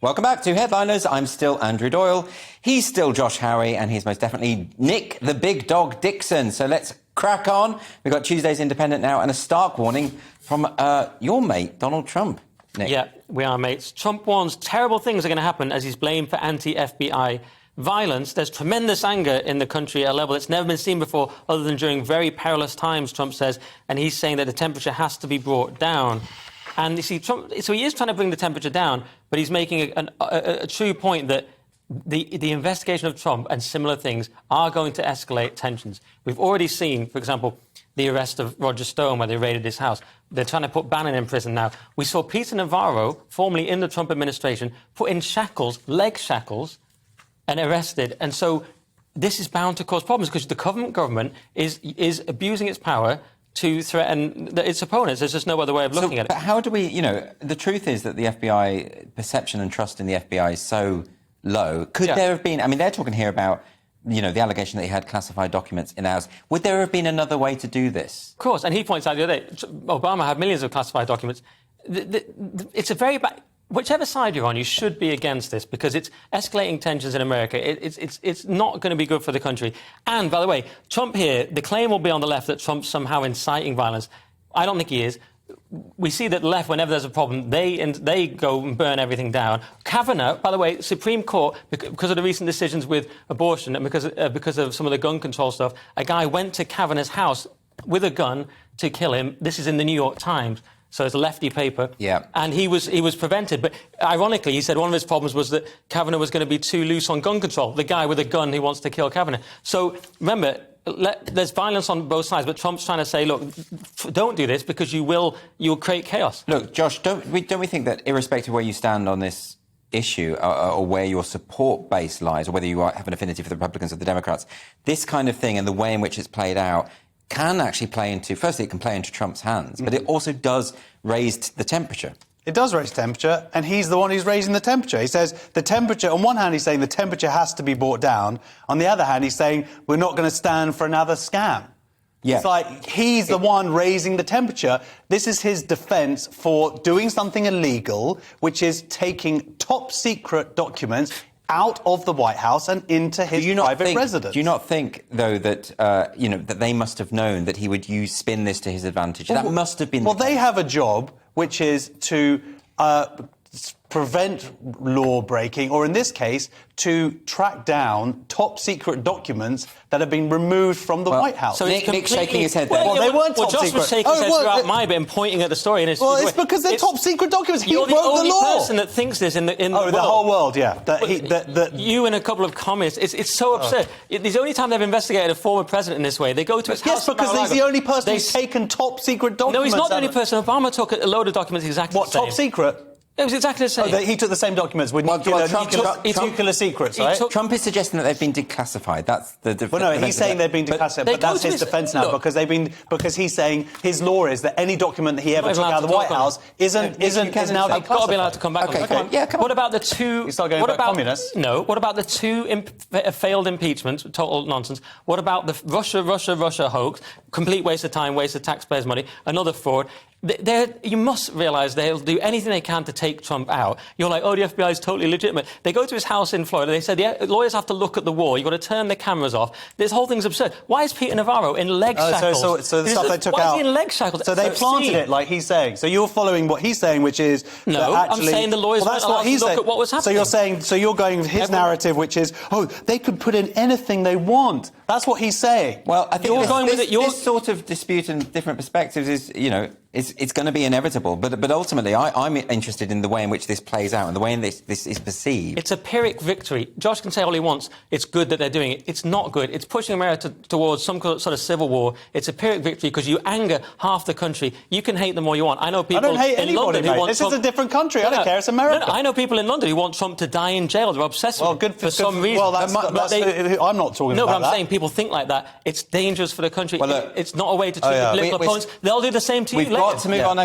Welcome back to Headliners. I'm still Andrew Doyle. He's still Josh Howie, and he's most definitely Nick the Big Dog Dixon. So let's crack on. We've got Tuesday's Independent now and a stark warning from your mate, Donald Trump. Nick. Yeah, we are mates. Trump warns terrible things are going to happen as he's blamed for anti-FBI violence. There's tremendous anger in the country at a level that's never been seen before, other than during very perilous times, Trump says, and he's saying that the temperature has to be brought down. And you see, Trump, so he is trying to bring the temperature down, but he's making a true point that the investigation of Trump and similar things are going to escalate tensions. We've already seen, for example, the arrest of Roger Stone, where they raided his house. They're trying to put Bannon in prison now. We saw Peter Navarro, formerly in the Trump administration, put in shackles, leg shackles, and arrested. And so this is bound to cause problems because the government is abusing its power to threaten its opponents. There's just no other way of looking at it. But how do we, the truth is that the FBI, perception and trust in the FBI is so low. Could there have been, they're talking here about, the allegation that he had classified documents in ours. Would there have been another way to do this? Of course, and he points out the other day, Obama had millions of classified documents. It's a very bad... Whichever side you're on, you should be against this because it's escalating tensions in America. It's not going to be good for the country. And, by the way, Trump here, the claim will be on the left that Trump's somehow inciting violence. I don't think he is. We see that the left, whenever there's a problem, they go and burn everything down. Kavanaugh, by the way, Supreme Court, because of the recent decisions with abortion and because of some of the gun control stuff, a guy went to Kavanaugh's house with a gun to kill him. This is in the New York Times. So it's a lefty paper. Yeah. And he was prevented. But ironically, he said one of his problems was that Kavanaugh was going to be too loose on gun control, the guy with a gun who wants to kill Kavanaugh. So remember, there's violence on both sides, but Trump's trying to say, look, don't do this because you'll create chaos. Look, Josh, don't we think that irrespective of where you stand on this issue or where your support base lies or whether you have an affinity for the Republicans or the Democrats, this kind of thing and the way in which it's played out can actually play into, firstly, it can play into Trump's hands, but it also does raise the temperature. It does raise temperature, and he's the one who's raising the temperature. He says the temperature, on one hand, he's saying the temperature has to be brought down. On the other hand, he's saying we're not going to stand for another scam. Yeah. It's like he's the one raising the temperature. This is his defence for doing something illegal, which is taking top-secret documents out of the White House and into his private residence. Do you not think, though, that that they must have known that he would spin this to his advantage? That must have been. Well, they have a job, which is to prevent law breaking, or in this case, to track down top secret documents that have been removed from the White House. So Nick's shaking his head there. Well, they weren't top Josh secret. was shaking his head throughout my bit and pointing at the story. And it's because they're top secret documents. He broke the law. You're the only person that thinks this in the world. The whole world, yeah. You and a couple of communists. It's so absurd. It's the only time they've investigated a former president in this way. They go to his house. Yes, because he's the only person who's taken top secret documents. No, he's not the only person. Obama took a load of documents exactly the same. What, top secret? It was exactly the same. He took the same documents with nuclear secrets, right? Trump is suggesting that they've been declassified. That's the well, no, he's saying they've been declassified, but that's his defence now because he's saying his law is that any document that he ever took out of the White House is now declassified. I've got to be allowed to come back. Okay, come on. Yeah, come on. What about the two? You start going about communists? No. What about the two failed impeachments? Total nonsense. What about the Russia hoax? Complete waste of time, waste of taxpayers' money. Another fraud. You must realise they'll do anything they can to take Trump out. You're like, the FBI is totally legitimate. They go to his house in Florida. They said the lawyers have to look at the wall. You've got to turn the cameras off. This whole thing's absurd. Why is Peter Navarro in leg shackles? So the stuff they took out... Why is he in leg shackles? So they planted it like he's saying. So you're following what he's saying, which is... No, I'm saying the lawyers weren't allowed to look at what was happening. So you're going with his narrative, which is, they could put in anything they want. That's what he's saying. Well, I think this sort of dispute and different perspectives is, it's going to be inevitable. But ultimately, I'm interested in the way in which this plays out and the way in this is perceived. It's a Pyrrhic victory. Josh can say all he wants. It's good that they're doing it. It's not good. It's pushing America towards some sort of civil war. It's a Pyrrhic victory because you anger half the country. You can hate them all you want. I know people in London who want Trump... This is a different country. I don't care. It's America. No, I know people in London who want Trump to die in jail. They're obsessed with it for some reason. Well, I'm not talking about that. No, but I'm saying people think like that. It's dangerous for the country. It's not a way to treat the political opponents. They'll do the same to you later. We've got to move on.